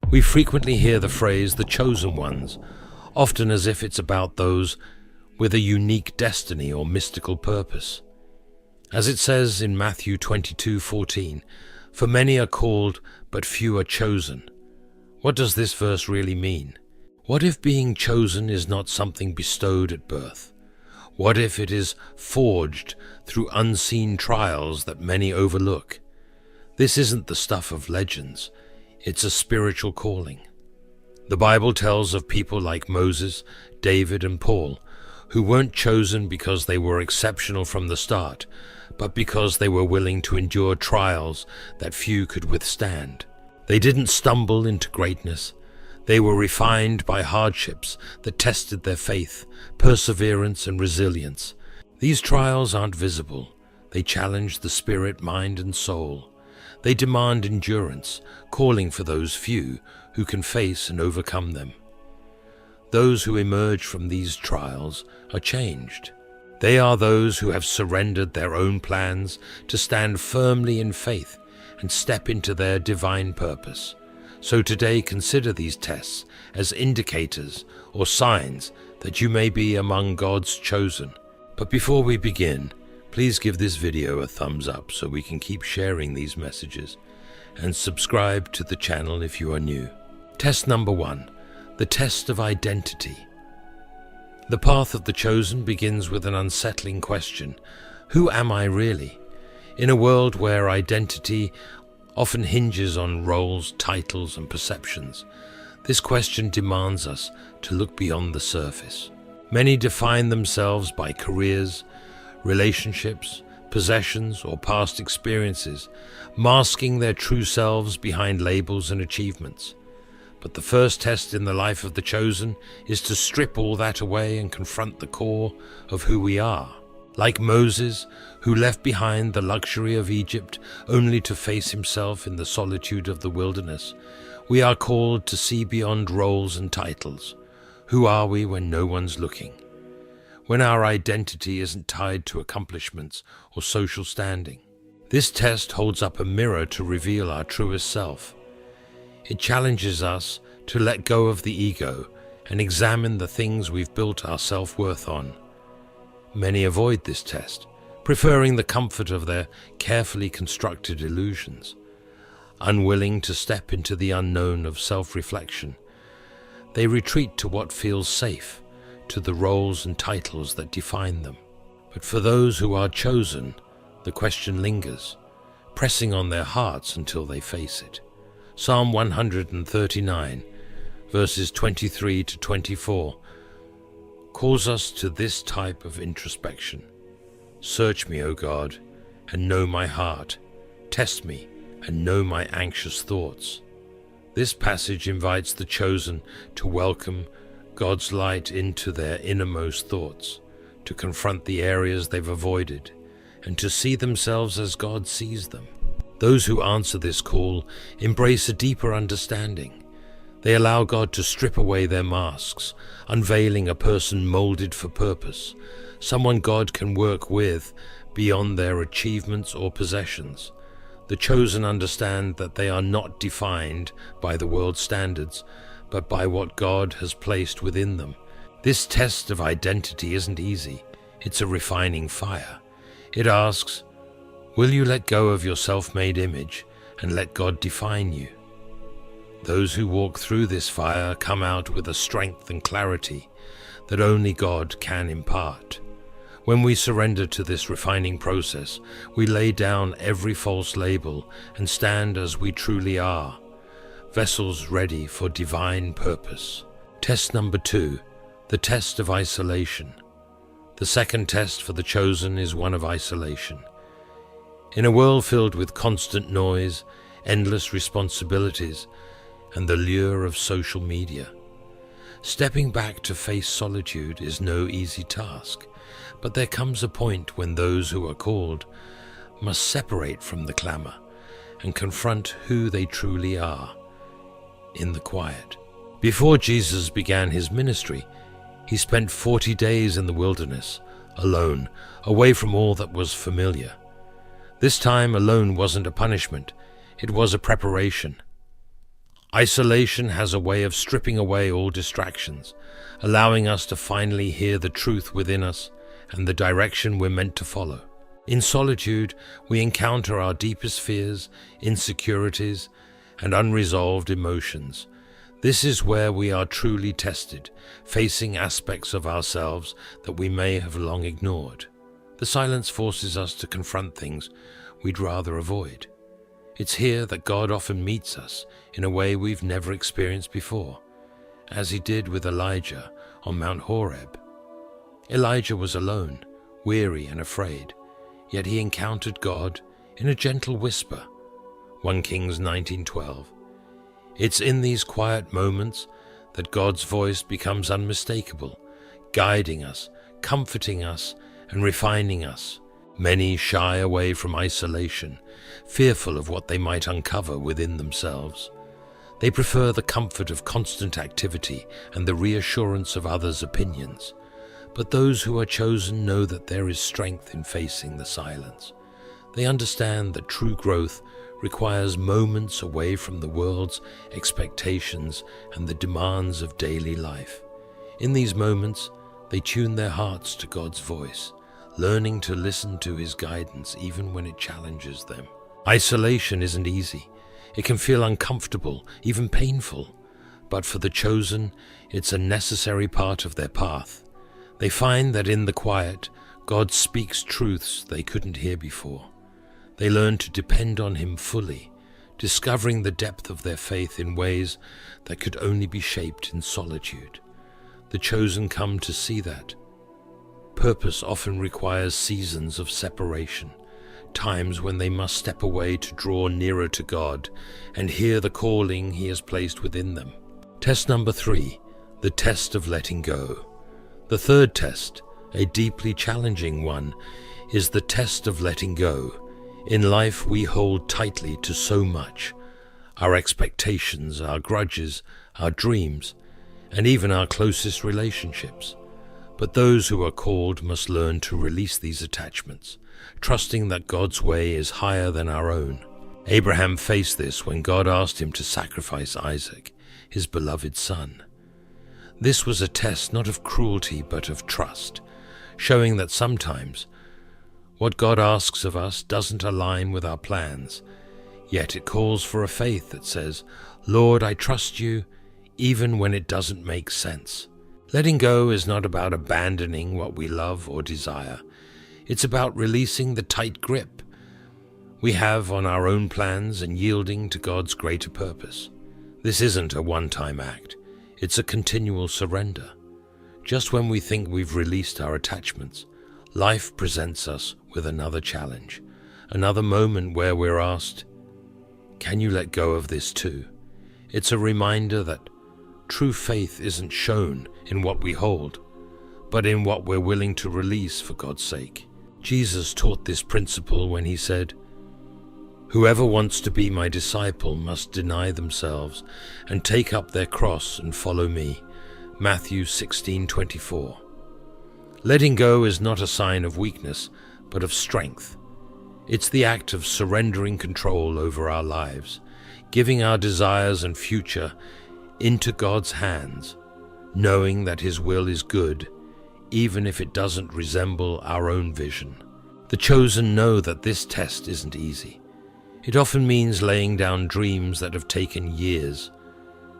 We frequently hear the phrase "the chosen ones," often as if it's about those with a unique destiny or mystical purpose. As it says in Matthew 22:14, "For many are called, but few are chosen." What does this verse really mean? What if being chosen is not something bestowed at birth? What if it is forged through unseen trials that many overlook? This isn't the stuff of legends. It's a spiritual calling. The Bible tells of people like Moses, David, and Paul, who weren't chosen because they were exceptional from the start, but because they were willing to endure trials that few could withstand. They didn't stumble into greatness. They were refined by hardships that tested their faith, perseverance, and resilience. These trials aren't visible. They challenge the spirit, mind, and soul. They demand endurance, calling for those few who can face and overcome them. Those who emerge from these trials are changed. They are those who have surrendered their own plans to stand firmly in faith and step into their divine purpose. So today, consider these tests as indicators or signs that you may be among God's chosen. But before we begin, please give this video a thumbs up so we can keep sharing these messages, and subscribe to the channel if you are new. Test number 1, the test of identity. The path of the chosen begins with an unsettling question: who am I really? In a world where identity often hinges on roles, titles, and perceptions, this question demands us to look beyond the surface. Many define themselves by careers, relationships, possessions, or past experiences, masking their true selves behind labels and achievements. But the first test in the life of the chosen is to strip all that away and confront the core of who we are. Like Moses, who left behind the luxury of Egypt only to face himself in the solitude of the wilderness, we are called to see beyond roles and titles. Who are we when no one's looking? When our identity isn't tied to accomplishments or social standing? This test holds up a mirror to reveal our truest self. It challenges us to let go of the ego and examine the things we've built our self-worth on. Many avoid this test, preferring the comfort of their carefully constructed illusions. Unwilling to step into the unknown of self-reflection, they retreat to what feels safe, to the roles and titles that define them. But for those who are chosen, the question lingers, pressing on their hearts until they face it. Psalm 139, verses 23 to 24, calls us to this type of introspection. Search me, O God, and know my heart. Test me and know my anxious thoughts. This passage invites the chosen to welcome God's light into their innermost thoughts, to confront the areas they've avoided, and to see themselves as God sees them. Those who answer this call embrace a deeper understanding. They allow God to strip away their masks, unveiling a person molded for purpose, someone God can work with beyond their achievements or possessions. The chosen understand that they are not defined by the world's standards, but by what God has placed within them. This test of identity isn't easy. It's a refining fire. It asks, will you let go of your self-made image and let God define you? Those who walk through this fire come out with a strength and clarity that only God can impart. When we surrender to this refining process, we lay down every false label and stand as we truly are, vessels ready for divine purpose. Test number 2, the test of isolation. The second test for the chosen is one of isolation. In a world filled with constant noise, endless responsibilities, and the lure of social media, stepping back to face solitude is no easy task. But there comes a point when those who are called must separate from the clamor and confront who they truly are in the quiet. Before Jesus began his ministry, he spent 40 days in the wilderness, alone, away from all that was familiar. This time alone wasn't a punishment, it was a preparation. Isolation has a way of stripping away all distractions, allowing us to finally hear the truth within us and the direction we're meant to follow. In solitude, we encounter our deepest fears, insecurities, and unresolved emotions. This is where we are truly tested, facing aspects of ourselves that we may have long ignored. The silence forces us to confront things we'd rather avoid. It's here that God often meets us in a way we've never experienced before, as he did with Elijah on Mount Horeb. Elijah was alone, weary and afraid, yet he encountered God in a gentle whisper. 1 Kings 19:12. It's in these quiet moments that God's voice becomes unmistakable, guiding us, comforting us, and refining us. Many shy away from isolation, fearful of what they might uncover within themselves. They prefer the comfort of constant activity and the reassurance of others' opinions. But those who are chosen know that there is strength in facing the silence. They understand that true growth requires moments away from the world's expectations and the demands of daily life. In these moments, they tune their hearts to God's voice, learning to listen to his guidance even when it challenges them. Isolation isn't easy. It can feel uncomfortable, even painful. But for the chosen, it's a necessary part of their path. They find that in the quiet, God speaks truths they couldn't hear before. They learn to depend on him fully, discovering the depth of their faith in ways that could only be shaped in solitude. The chosen come to see that purpose often requires seasons of separation, times when they must step away to draw nearer to God and hear the calling he has placed within them. Test number 3, the test of letting go. The third test, a deeply challenging one, is the test of letting go. In life, we hold tightly to so much: our expectations, our grudges, our dreams, and even our closest relationships. But those who are called must learn to release these attachments, trusting that God's way is higher than our own. Abraham faced this when God asked him to sacrifice Isaac, his beloved son. This was a test not of cruelty but of trust, showing that sometimes what God asks of us doesn't align with our plans, yet it calls for a faith that says, "Lord, I trust you, even when it doesn't make sense." Letting go is not about abandoning what we love or desire. It's about releasing the tight grip we have on our own plans and yielding to God's greater purpose. This isn't a one-time act. It's a continual surrender. Just when we think we've released our attachments, life presents us with another challenge, another moment where we're asked, "Can you let go of this too?" It's a reminder that true faith isn't shown in what we hold, but in what we're willing to release for God's sake. Jesus taught this principle when he said, "Whoever wants to be my disciple must deny themselves and take up their cross and follow me." Matthew 16:24. Letting go is not a sign of weakness, but of strength. It's the act of surrendering control over our lives, giving our desires and future into God's hands, knowing that his will is good, even if it doesn't resemble our own vision. The chosen know that this test isn't easy. It often means laying down dreams that have taken years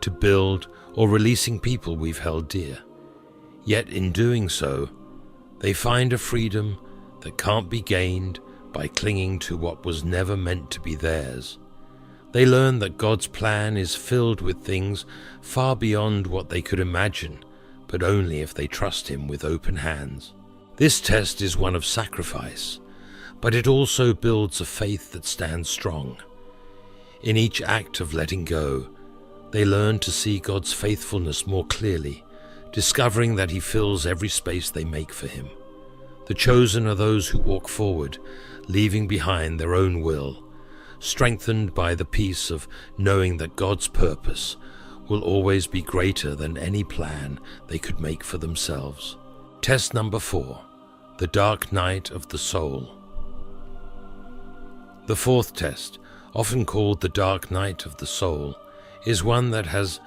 to build or releasing people we've held dear. Yet in doing so, they find a freedom that can't be gained by clinging to what was never meant to be theirs. They learn that God's plan is filled with things far beyond what they could imagine, but only if they trust him with open hands. This test is one of sacrifice, but it also builds a faith that stands strong. In each act of letting go, they learn to see God's faithfulness more clearly, discovering that he fills every space they make for him. The chosen are those who walk forward, leaving behind their own will, strengthened by the peace of knowing that God's purpose will always be greater than any plan they could make for themselves. Test number 4, the dark night of the soul. The fourth test, often called the dark night of the soul, is one that has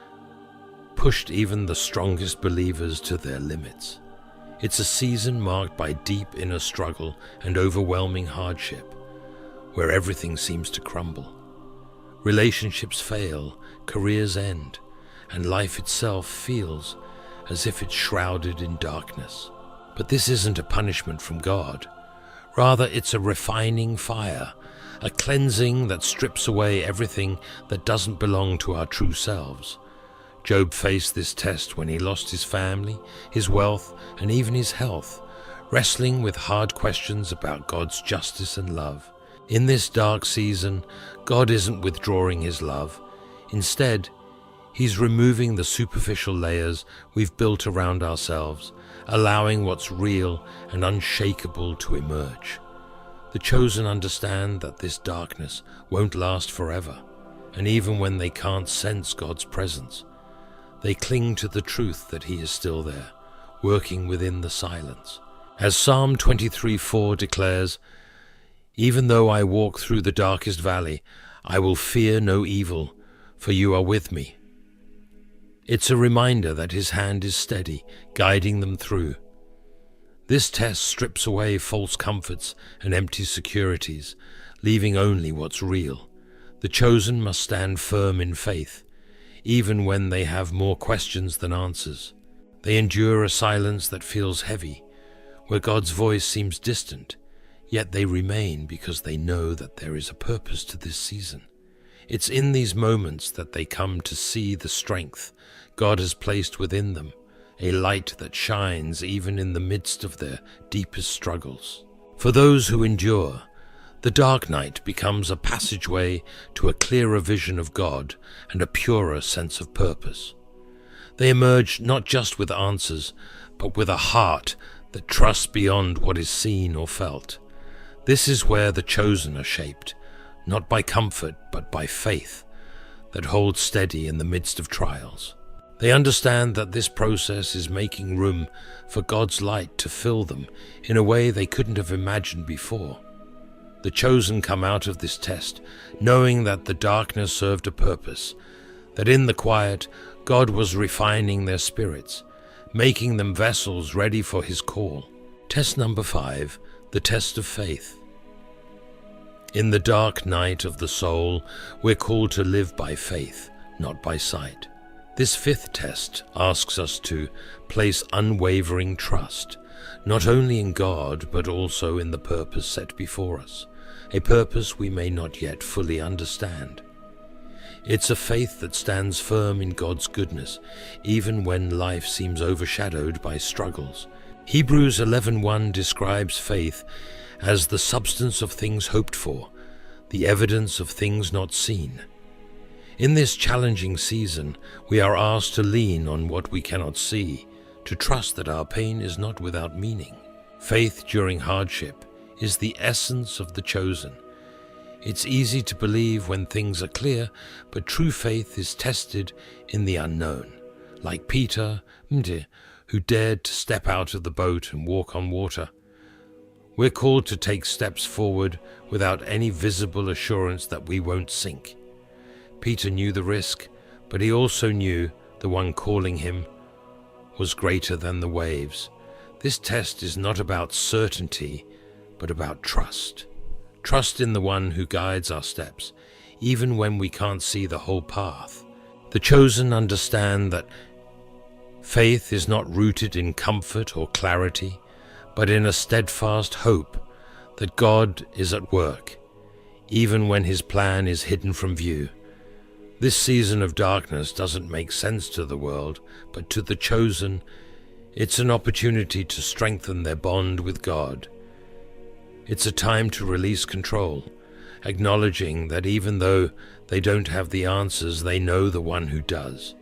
pushed even the strongest believers to their limits. It's a season marked by deep inner struggle and overwhelming hardship, where everything seems to crumble. Relationships fail, careers end, and life itself feels as if it's shrouded in darkness. But this isn't a punishment from God. Rather, it's a refining fire, a cleansing that strips away everything that doesn't belong to our true selves. Job faced this test when he lost his family, his wealth, and even his health, wrestling with hard questions about God's justice and love. In this dark season, God isn't withdrawing his love. Instead, he's removing the superficial layers we've built around ourselves, allowing what's real and unshakable to emerge. The chosen understand that this darkness won't last forever, and even when they can't sense God's presence, they cling to the truth that he is still there, working within the silence. As Psalm 23:4 declares, "Even though I walk through the darkest valley, I will fear no evil, for you are with me." It's a reminder that his hand is steady, guiding them through. This test strips away false comforts and empty securities, leaving only what's real. The chosen must stand firm in faith, even when they have more questions than answers. They endure a silence that feels heavy, where God's voice seems distant, yet they remain because they know that there is a purpose to this season. It's in these moments that they come to see the strength God has placed within them, a light that shines even in the midst of their deepest struggles. For those who endure, the dark night becomes a passageway to a clearer vision of God and a purer sense of purpose. They emerge not just with answers, but with a heart that trusts beyond what is seen or felt. This is where the chosen are shaped, not by comfort, but by faith that holds steady in the midst of trials. They understand that this process is making room for God's light to fill them in a way they couldn't have imagined before. The chosen come out of this test knowing that the darkness served a purpose, that in the quiet, God was refining their spirits, making them vessels ready for his call. Test number 5, the test of faith. In the dark night of the soul, we're called to live by faith, not by sight. This 5th test asks us to place unwavering trust, not only in God, but also in the purpose set before us, a purpose we may not yet fully understand. It's a faith that stands firm in God's goodness, even when life seems overshadowed by struggles. Hebrews 11:1 describes faith as the substance of things hoped for, the evidence of things not seen. In this challenging season, we are asked to lean on what we cannot see, to trust that our pain is not without meaning. Faith during hardship is the essence of the chosen. It's easy to believe when things are clear, but true faith is tested in the unknown, like Peter, who dared to step out of the boat and walk on water. We're called to take steps forward without any visible assurance that we won't sink. Peter knew the risk, but he also knew the one calling him was greater than the waves. This test is not about certainty, but about trust. Trust in the one who guides our steps, even when we can't see the whole path. The chosen understand that faith is not rooted in comfort or clarity, but in a steadfast hope that God is at work, even when his plan is hidden from view. This season of darkness doesn't make sense to the world, but to the chosen, it's an opportunity to strengthen their bond with God. It's a time to release control, acknowledging that even though they don't have the answers, they know the one who does.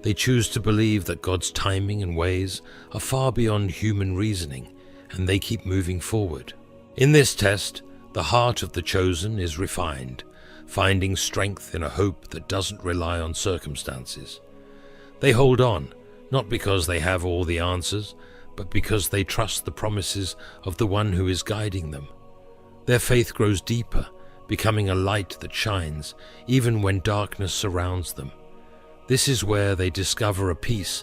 They choose to believe that God's timing and ways are far beyond human reasoning, and they keep moving forward. In this test, the heart of the chosen is refined, finding strength in a hope that doesn't rely on circumstances. They hold on, not because they have all the answers, but because they trust the promises of the one who is guiding them. Their faith grows deeper, becoming a light that shines even when darkness surrounds them. This is where they discover a peace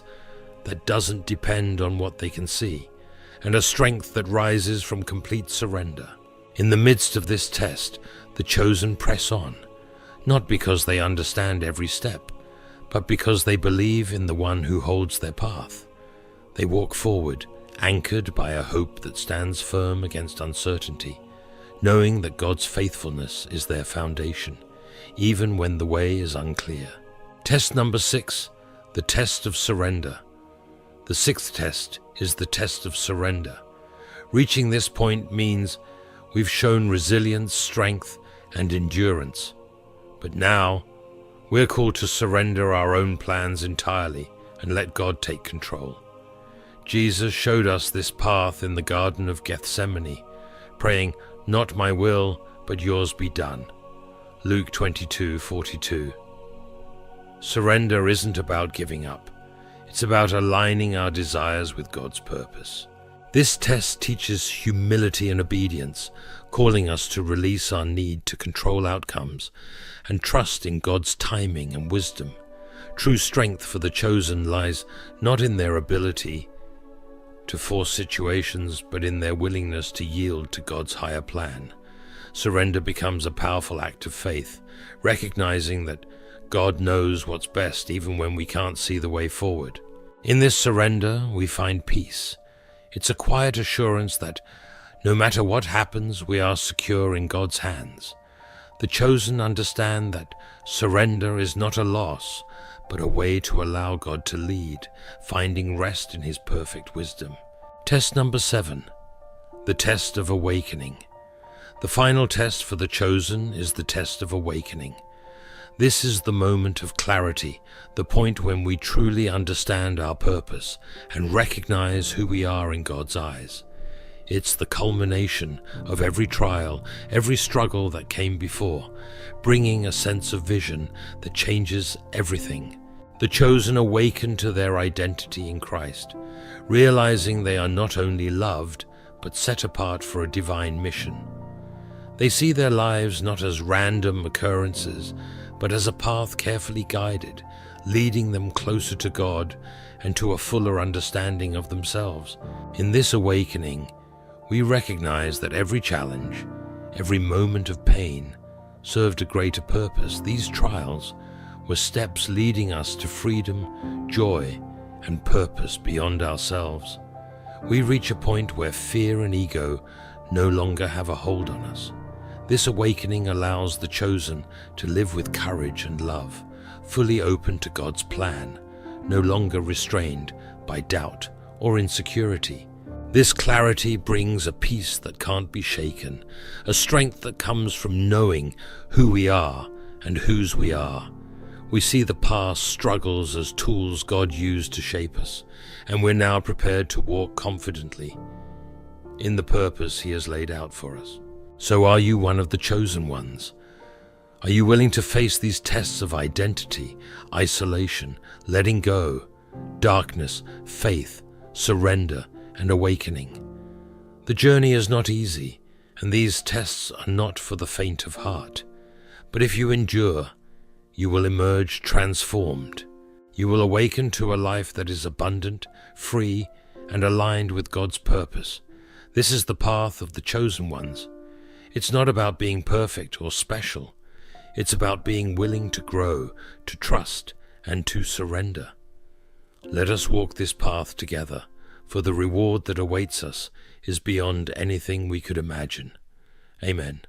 that doesn't depend on what they can see, and a strength that rises from complete surrender. In the midst of this test, the chosen press on, not because they understand every step, but because they believe in the one who holds their path. They walk forward, anchored by a hope that stands firm against uncertainty, knowing that God's faithfulness is their foundation, even when the way is unclear. Test number 6, the test of surrender. The 6th test is the test of surrender. Reaching this point means we've shown resilience, strength, and endurance. But now, we're called to surrender our own plans entirely and let God take control. Jesus showed us this path in the Garden of Gethsemane, praying, "Not my will, but yours be done." Luke 22:42. Surrender isn't about giving up. It's about aligning our desires with God's purpose. This test teaches humility and obedience, calling us to release our need to control outcomes and trust in God's timing and wisdom. True strength for the chosen lies not in their ability to force situations, but in their willingness to yield to God's higher plan. Surrender becomes a powerful act of faith, recognizing that God knows what's best even when we can't see the way forward. In this surrender, we find peace. It's a quiet assurance that no matter what happens, we are secure in God's hands. The chosen understand that surrender is not a loss, but a way to allow God to lead, finding rest in His perfect wisdom. Test number 7, the test of awakening. The final test for the chosen is the test of awakening. This is the moment of clarity, the point when we truly understand our purpose and recognize who we are in God's eyes. It's the culmination of every trial, every struggle that came before, bringing a sense of vision that changes everything. The chosen awaken to their identity in Christ, realizing they are not only loved, but set apart for a divine mission. They see their lives not as random occurrences, but as a path carefully guided, leading them closer to God and to a fuller understanding of themselves. In this awakening, we recognize that every challenge, every moment of pain, served a greater purpose. These trials were steps leading us to freedom, joy, and purpose beyond ourselves. We reach a point where fear and ego no longer have a hold on us. This awakening allows the chosen to live with courage and love, fully open to God's plan, no longer restrained by doubt or insecurity. This clarity brings a peace that can't be shaken, a strength that comes from knowing who we are and whose we are. We see the past struggles as tools God used to shape us, and we're now prepared to walk confidently in the purpose He has laid out for us. So are you one of the chosen ones? Are you willing to face these tests of identity, isolation, letting go, darkness, faith, surrender, and awakening? The journey is not easy, and these tests are not for the faint of heart. But if you endure, you will emerge transformed. You will awaken to a life that is abundant, free, and aligned with God's purpose. This is the path of the chosen ones. It's not about being perfect or special. It's about being willing to grow, to trust, and to surrender. Let us walk this path together, for the reward that awaits us is beyond anything we could imagine. Amen.